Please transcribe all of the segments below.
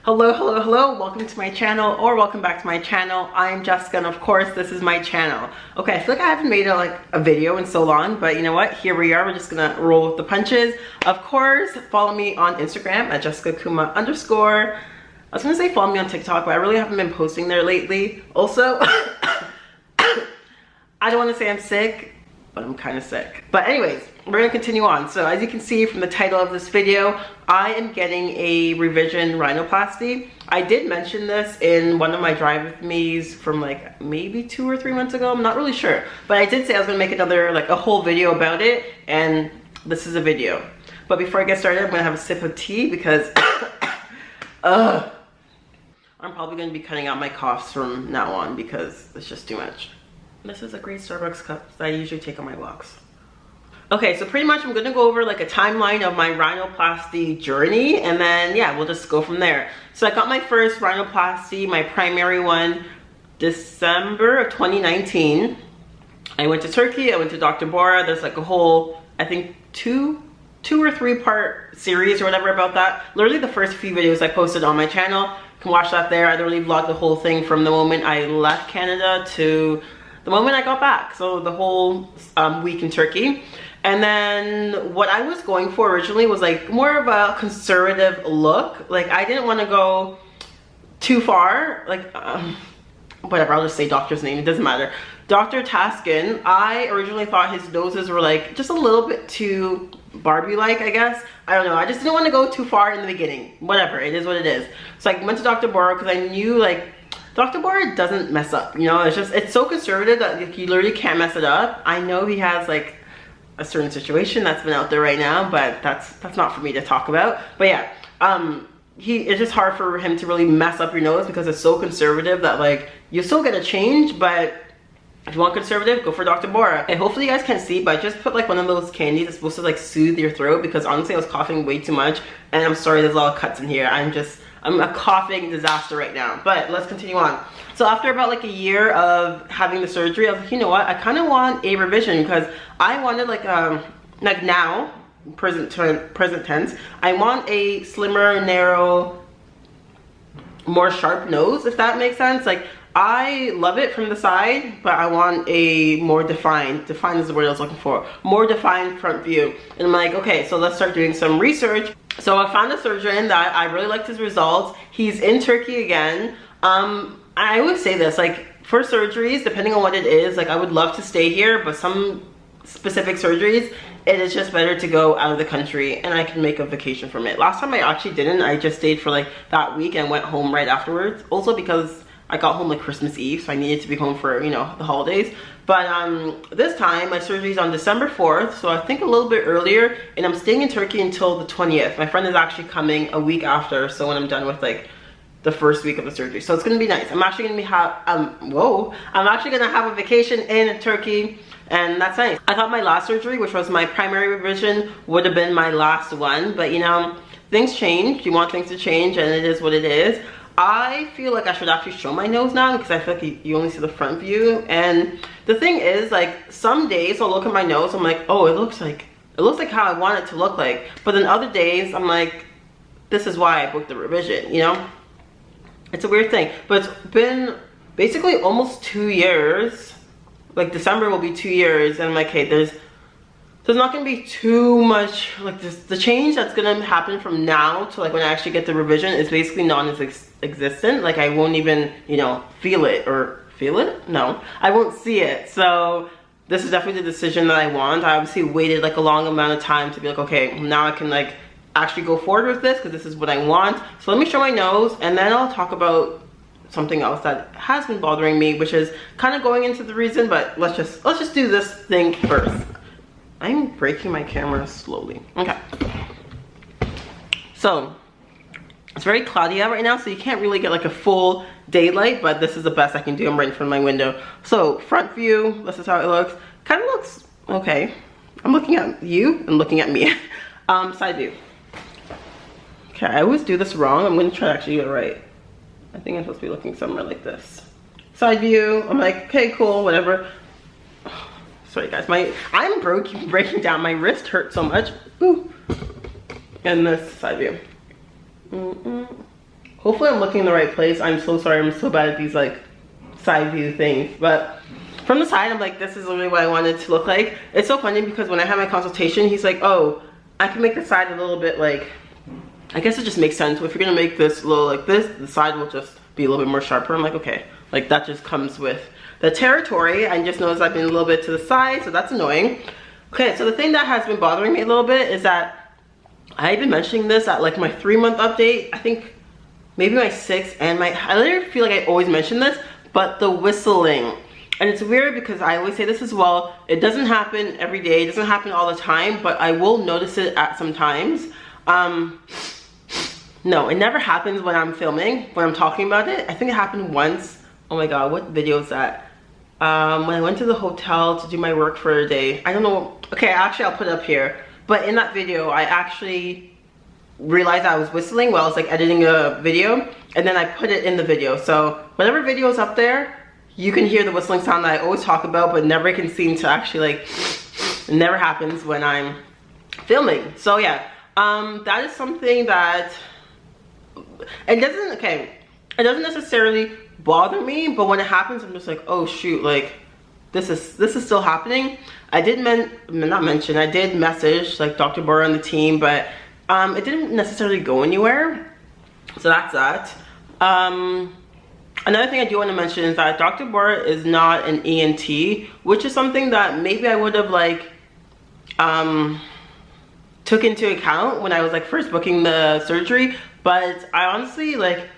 Hello, hello, hello. Welcome to my channel, or welcome back to my channel. I'm Jessica, and of course, this is my channel. Okay, I feel like I haven't made a video in so long, but you know what? Here we are. We're just gonna roll with the punches. Of course, follow me on Instagram at JessicaKuma_. I was gonna say follow me on TikTok, but I really haven't been posting there lately. Also, I don't want to say I'm sick, but I'm kind of sick. But anyways, we're gonna continue on. So as you can see from the title of this video, I am getting a revision rhinoplasty. I did mention this in one of my drive with me's from like maybe 2 or 3 months ago. I'm not really sure, but I did say I was gonna make another a whole video about it, and this is a video. But before I get started, I'm gonna have a sip of tea because I'm probably gonna be cutting out my coughs from now on because it's just too much. This is a great Starbucks cup that I usually take on my walks. Okay, so pretty much I'm gonna go over a timeline of my rhinoplasty journey, and then yeah, we'll just go from there. So I got my first rhinoplasty, my primary one, December of 2019. I went to Turkey, I went to Dr. Bora. There's a whole, I think two or 3 part series or whatever about that. Literally the first few videos I posted on my channel. You can watch that there. I literally vlogged the whole thing from the moment I left Canada to the moment I got back. So the whole week in Turkey. And then what I was going for originally was more of a conservative look. I didn't want to go too far. Whatever, I'll just say doctor's name, it doesn't matter. Dr. Taskin, I originally thought his noses were just a little bit too Barbie-like, I guess. I don't know, I just didn't want to go too far in the beginning. Whatever, it is what it is. So I went to Dr. Bora because I knew Dr. Bora doesn't mess up, you know. It's so conservative that you literally can't mess it up. I know he has a certain situation that's been out there right now, but that's not for me to talk about. But yeah, it's just hard for him to really mess up your nose because it's so conservative that you still get a change, but if you want conservative, go for Dr. Bora. And hopefully you guys can see, but I just put one of those candies that's supposed to soothe your throat, because honestly I was coughing way too much, and I'm sorry there's a lot of cuts in here. I'm a coughing disaster right now. But let's continue on. So after about a year of having the surgery, I was like, you know what, I kind of want a revision, because I wanted now, present tense, I want a slimmer, narrow, more sharp nose, if that makes sense. I love it from the side, but I want a more defined is the word I was looking for, more defined front view. And I'm like, okay, so let's start doing some research. So I found a surgeon that I really liked his results. He's in Turkey again. I always say this, for surgeries, depending on what it is, I would love to stay here, but some specific surgeries, it is just better to go out of the country and I can make a vacation from it. Last time I actually didn't. I just stayed for that week and went home right afterwards. Also because I got home Christmas Eve, so I needed to be home for, the holidays. But this time, my surgery is on December 4th, so I think a little bit earlier, and I'm staying in Turkey until the 20th. My friend is actually coming a week after, so when I'm done with the first week of the surgery. So it's gonna be nice. I'm actually gonna I'm actually gonna have a vacation in Turkey, and that's nice. I thought my last surgery, which was my primary revision, would have been my last one, but things change. You want things to change, and it is what it is. I feel I should actually show my nose now, because I feel you only see the front view. And the thing is, some days I'll look at my nose, I'm oh, it looks like how I want it to look like. But then other days I'm this is why I booked the revision, you know? It's a weird thing. But it's been basically almost 2 years. December will be 2 years, and I'm hey, there's not gonna be too much the change that's gonna happen from now to when I actually get the revision is basically non-existent. I won't even, feel it. No, I won't see it. So this is definitely the decision that I want. I obviously waited a long amount of time to be okay, now I can actually go forward with this, because this is what I want. So let me show my nose, and then I'll talk about something else that has been bothering me, which is kind of going into the reason, but let's just do this thing first. I'm breaking my camera slowly. Okay. So it's very cloudy out right now, so you can't really get a full daylight, but this is the best I can do. I'm right in front of my window. So front view, this is how it looks. Kind of looks okay. I'm looking at you and looking at me. Side view. Okay, I always do this wrong. I'm gonna try to actually get it right. I think I'm supposed to be looking somewhere like this. Side view, I'm okay, cool, whatever. Sorry guys, I'm breaking down. My wrist hurts so much. Ooh. And this side view. Hopefully I'm looking in the right place. I'm so sorry, I'm so bad at these like side view things, but from the side I'm like, this is literally what I wanted it to look like. It's so funny because when I had my consultation, he's like, oh, I can make the side a little bit like, I guess it just makes sense. If you're gonna make this a little like this, the side will just be a little bit more sharper. I'm like, okay, like that just comes with the territory. I just noticed I've been a little bit to the side, so that's annoying. Okay, so the thing that has been bothering me a little bit is that I've been mentioning this at like my 3-month update. I think maybe my 6th and I literally feel like I always mention this, but the whistling. And it's weird because I always say this as well. It doesn't happen every day. It doesn't happen all the time, but I will notice it at some times. No, it never happens when I'm filming, when I'm talking about it. I think it happened once. Oh my God, what video is that? When I went to the hotel to do my work for a day. I don't know. Okay, actually I'll put it up here. But in that video, I actually realized I was whistling while I was like editing a video, and then I put it in the video. So whatever video is up there, you can hear the whistling sound that I always talk about, but never can seem to actually like, it never happens when I'm filming. So yeah, that is something that, it doesn't necessarily bother me, but when it happens, I'm just like, oh shoot, like this is still happening. I did I did message like Dr. Bora and the team, but it didn't necessarily go anywhere. So that's that. Another thing I do want to mention is that Dr. Bora is not an ENT, which is something that maybe I would have like took into account when I was like first booking the surgery, but I honestly like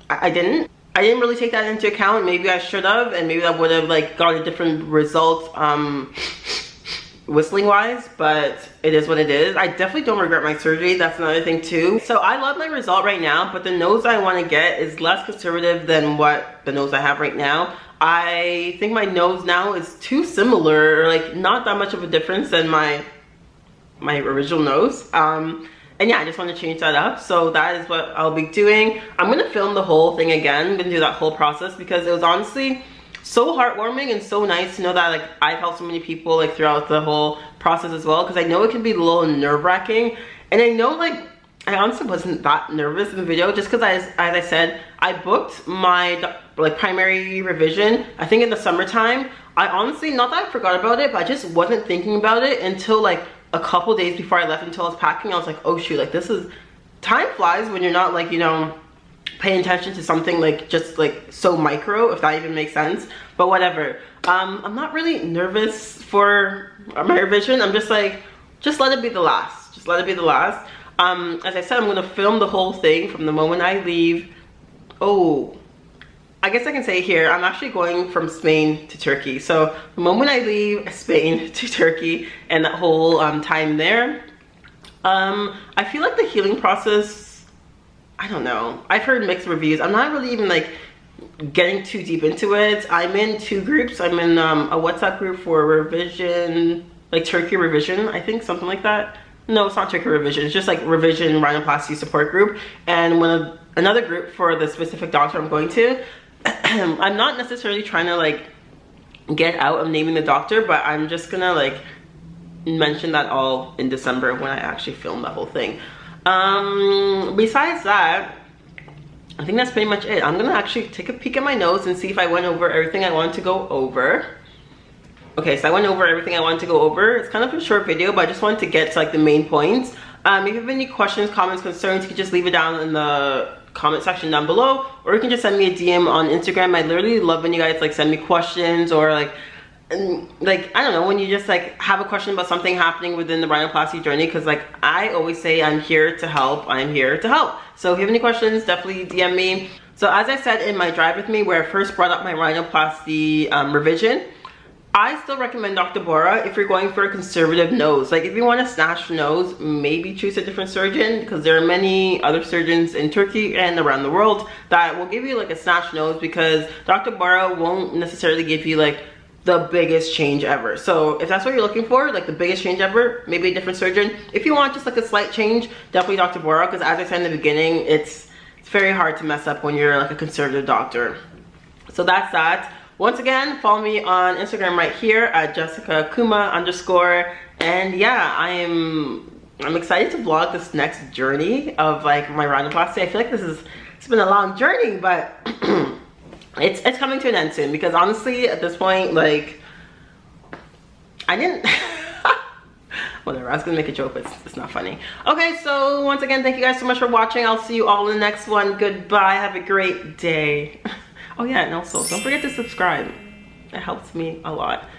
I didn't really take that into account. Maybe I should have, and maybe that would have like got a different result whistling wise, but it is what it is. I definitely don't regret my surgery. That's another thing too. So I love my result right now, but the nose I want to get is less conservative than what the nose I have right now. I think my nose now is too similar, like not that much of a difference than my original nose. And yeah, I just want to change that up. So that is what I'll be doing. I'm gonna film the whole thing again. I'm gonna do that whole process because it was honestly so heartwarming and so nice to know that like I've helped so many people like throughout the whole process as well, because I know it can be a little nerve-wracking, and I know like I honestly wasn't that nervous in the video just because as I said, I booked my like primary revision I think in the summertime. I honestly, not that I forgot about it, but I just wasn't thinking about it until like a couple days before I left, until I was packing. I was like, oh shoot, like this is, time flies when you're not like, you know, paying attention to something like just like so micro, if that even makes sense. But whatever. I'm not really nervous for my revision. I'm just like, just let it be the last. Just let it be the last. As I said, I'm gonna film the whole thing from the moment I leave. Oh, I guess I can say here, I'm actually going from Spain to Turkey. So the moment I leave Spain to Turkey and that whole time there, I feel like the healing process, I don't know. I've heard mixed reviews. I'm not really even like getting too deep into it. I'm in 2 groups. I'm in a WhatsApp group for revision, like Turkey revision, I think, something like that. No, it's not Turkey revision. It's just like revision rhinoplasty support group. And another group for the specific doctor I'm going to. I'm not necessarily trying to like get out of naming the doctor, but I'm just gonna like mention that all in December when I actually film the whole thing. Besides that, I think that's pretty much it. I'm gonna actually take a peek at my nose and see if I went over everything I wanted to go over. Okay, so I went over everything I wanted to go over. It's kind of a short video, but I just wanted to get to like the main points. If you have any questions, comments, concerns, you can just leave it down in the comment section down below, or you can just send me a DM on Instagram. I literally love when you guys like send me questions, or like I don't know, when you just like have a question about something happening within the rhinoplasty journey, because like I always say, I'm here to help. I'm here to help. So if you have any questions, definitely DM me. So as I said in my drive with me, where I first brought up my rhinoplasty revision, I still recommend Dr. Bora if you're going for a conservative nose. Like if you want a snatched nose, maybe choose a different surgeon, because there are many other surgeons in Turkey and around the world that will give you like a snatched nose, because Dr. Bora won't necessarily give you like the biggest change ever. So if that's what you're looking for, like the biggest change ever, maybe a different surgeon. If you want just like a slight change, definitely Dr. Bora, because as I said in the beginning, it's very hard to mess up when you're like a conservative doctor. So that's that. Once again, follow me on Instagram right here at Jessica_Kuma_. And yeah, I'm I'm excited to vlog this next journey of like my rhinoplasty. I feel like it's been a long journey, but it's coming to an end soon, because honestly at this point, like, I didn't whatever, I was gonna make a joke, but it's not funny. Okay, so once again, thank you guys so much for watching. I'll see you all in the next one. Goodbye, have a great day. Oh yeah, and also don't forget to subscribe. It helps me a lot.